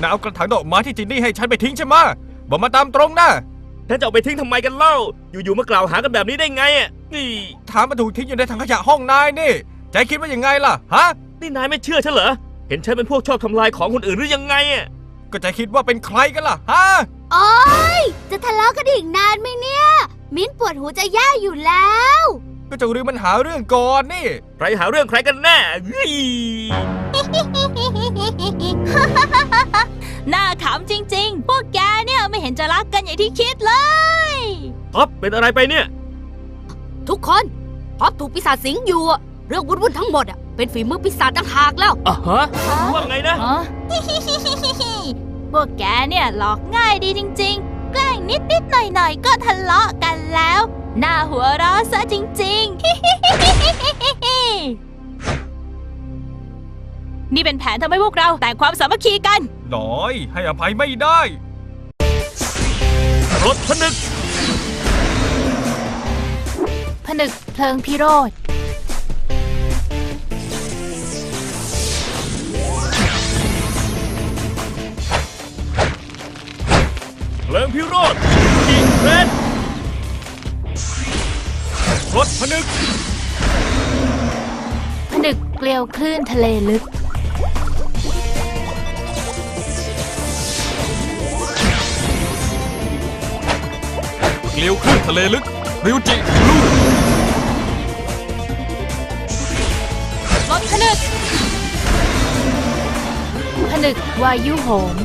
นายเอากระถางดอกไม้ที่จินนี่ให้ฉันไปทิ้งใช่ไหมบอกมาตามตรงนะฉันจะเอาไปทิ้งทำไมกันเล่าอยู่ๆมากล่าวหากันแบบนี้ได้ไงอ่ะนี่ถามมาถูกทิ้งอยู่ในถังขยะห้องนายนี่ใจคิดว่ายังไงล่ะฮะนี่นายไม่เชื่อฉันเหรอเห็นฉันเป็นพวกชอบทำลายของคนอื่นหรือยังไงอ่ะก็ใจคิดว่าเป็นใครกันล่ะฮะโอ๊ยจะทะเลาะกันอีกนานไหมเนี่ยมิ้นปวดหูจะแย่อยู่แล้วก็เจ้าริวมันหาเรื่องก่อนนี่ใครหาเรื่องใครกันแน่น่าขำจริงๆพวกแกเนี่ยไม่เห็นจะรักกันอย่างที่คิดเลยอ๊อฟเป็นอะไรไปเนี่ยทุกคนอ๊อฟถูกปีศาจสิงอยู่เรื่องวุ่นๆทั้งหมดเป็นฝีมือปีศาจต่างหากแล้วฮะว่าไงนะพวกแกเนี่ยหลอกง่ายดีจริงๆแกล้งนิดๆหน่อยๆก็ทะเลาะกันแล้วน่าหัวเราะซะจริงๆนี่เป็นแผนทำให้พวกเราแต่งความสามัคคีกันน้อยให้อภัยไม่ได้รถผนึกผนึกเพลิงพิโรธเพลิงพิโรธยิงเรนรถผนึกผนึกเกลียวคลื่นทะเลลึกเกลียวคลื่นทะเลลึกริวจิลูรถผนึกผนึกวายุโหม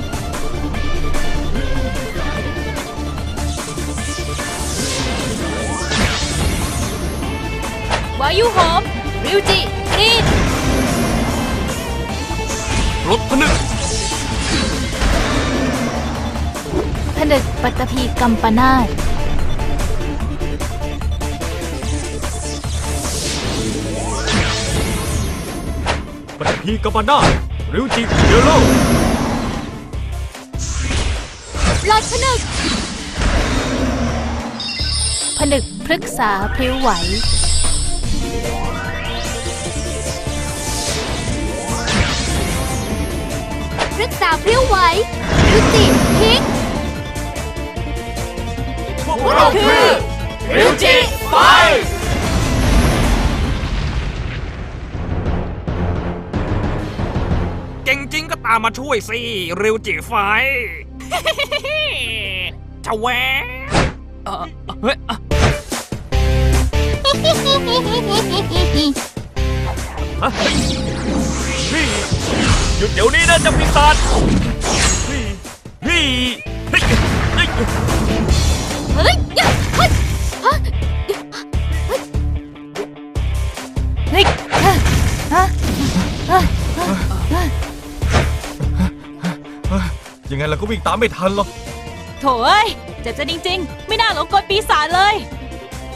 วายุโหมริวจิกรีดรถผนึกผนึกปัตตภีกัมปนาทปัตตภีกัมปนาทริวจิเยลโล่รถผนึกผนึกพฤกษาพริ้วไหวพฤกษาพริ้วไหวริวจิพิงพวกเราคือริวจิไฟเก่งจริงก็ตามมาช่วยสิริวจิไฟจะแหวเฮ้ยหยุดเดี๋ยวนี้นะเจ้าปีศาจเฮ้ยเฮ้ยยังไงเราก็วิ่งตามไม่ทันหรอกโถ่เอ้ยเจ็บจะจริงๆไม่น่าหลงกลปีศาจเลย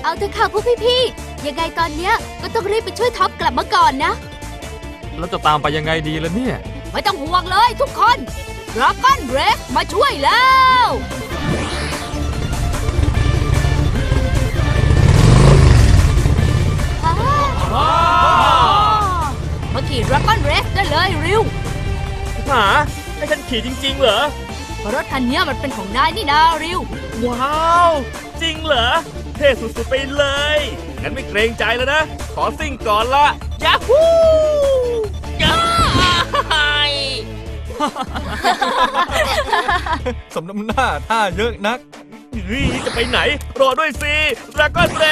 เอาเถอะค่ะพวกพี่ๆยังไงตอนเนี้ยก็ต้องรีบไปช่วยท็อปกลับมาก่อนนะแล้วจะตามไปยังไงดีล่ะเนี่ยไม่ต้องห่วงเลยทุกคนดราก้อนเรสมาช่วยแล้วมาขี่ดราก้อนเรสได้เลยริวหาให้ฉันขี่จริงๆเหรอรถคันนี้มันเป็นของนายนี่นาริวว้าวจริงเหรอเท่สุดๆไปเลยงั้นไม่เกรงใจแล้วนะขอซิ่งก่อนละยาฮูย้ายสมน้ำหน้าท่าเยอะนักจะไปไหนรอด้วยสิดราก้อนเร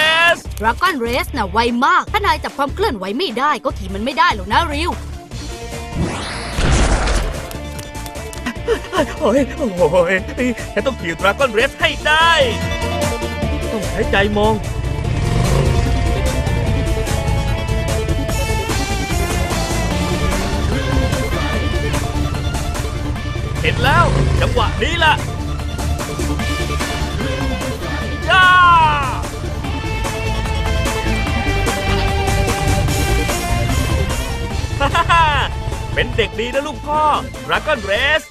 สน่ะไวมากถ้านายจับความเคลื่อนไหวไม่ได้ก็ขี่มันไม่ได้หรอกนะริวโอ้ยฉันต้องขี่ดราก้อนเรสให้ได้ต้องใช้ใจมองเห็นแล้วจังหวะนี้ล่ะย่าเป็นเด็กดีนะลูกพ่อดราก้อนเรส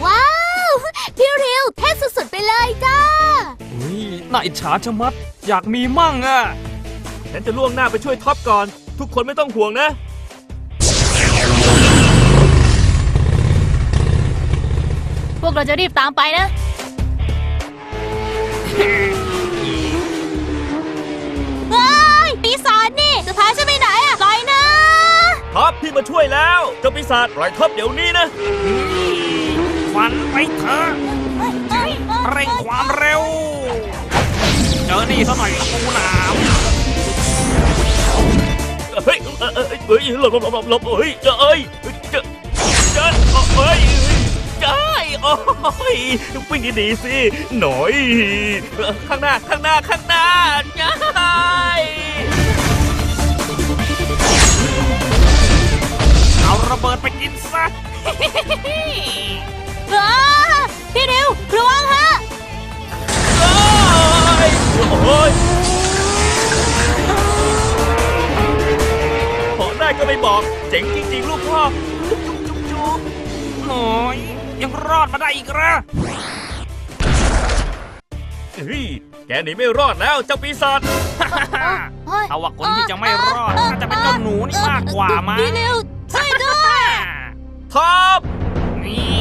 ว้าวพี่ริวเท่สุดๆไปเลยจ้าน่าอิจฉาชะมัดอยากมีมั่งอ่ะฉันจะล่วงหน้าไปช่วยท็อปก่อนทุกคนไม่ต้องห่วงนะ พวกเราจะรีบตามไปนะ เฮ้ย ปีศาจนี่ จะพาฉันไปไหนอะปล่อยนะ ท็อปพี่มาช่วยแล้วเจ้าปีศาจปล่อยท็อปเดี๋ยวนี้นะ ฝันไปเถอะเร่งความเร็ว เจอนี่ซะหน่อยปูหนาม เฮ้ยเฮ้ยหลบเฮ้ยเอ้ยเเฮ้ยใช่โอ้ยวิ่งดีๆสิหน่อยข้างหน้าใช่ เอาระเบิดไปกินซะ พี่ริวระวังฮะ โอ้ยขอได้ก็ไม่บอกเจ๋งจริงๆลูกพ่อจุ๊บ โอ้ยยังรอดมาได้อีกเหรอ เฮ้ยแกหนีไม่รอดแล้วเจ้าปีศาจ เอาว่าคนที่จะไม่รอดน่าจะเป็นเจ้าหนูนี่มากกว่ามั้ง พี่ริวช่วยด้วย ท็อป นี่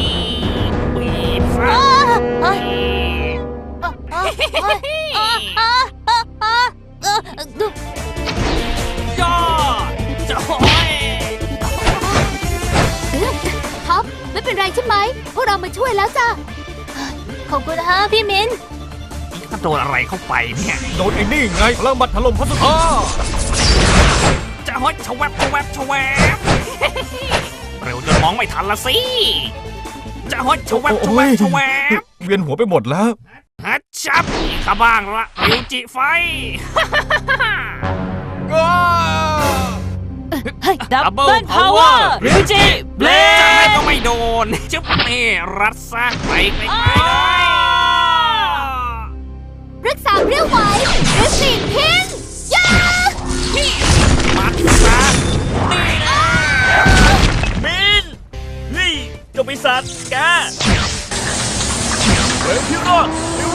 ปีบซะ ย่อจะโอ้ย ท็อปไม่เป็นไรใช่ไหม พวกเรามาช่วยแล้วจ้ะ ขอบคุณฮะพี่มิน นี่ก็โดนอะไรเข้าไปเนี่ย โดนไอ้นี่ไงพลังบัตรถล่มพัสดุ จะโอ้ยชะแวบเร็วจนมองไม่ทันละสิจะโอ้ยชะแวบ เวียนหัวไปหมดแล้ว ฮัดชับข้าบ้างละมิวจิไฟ ดับเบิลพาวเวอร์มิวจิเบล จะไม่ก็ไม่โดนจุ๊บนี่รัดซะไปเลย รักษาเรียวไหวเรสซิ่งพินยา มัดซะนี่นะ มินเฮ้ยเจ้าปีศาจแกเร็วพี่รอดเร็ว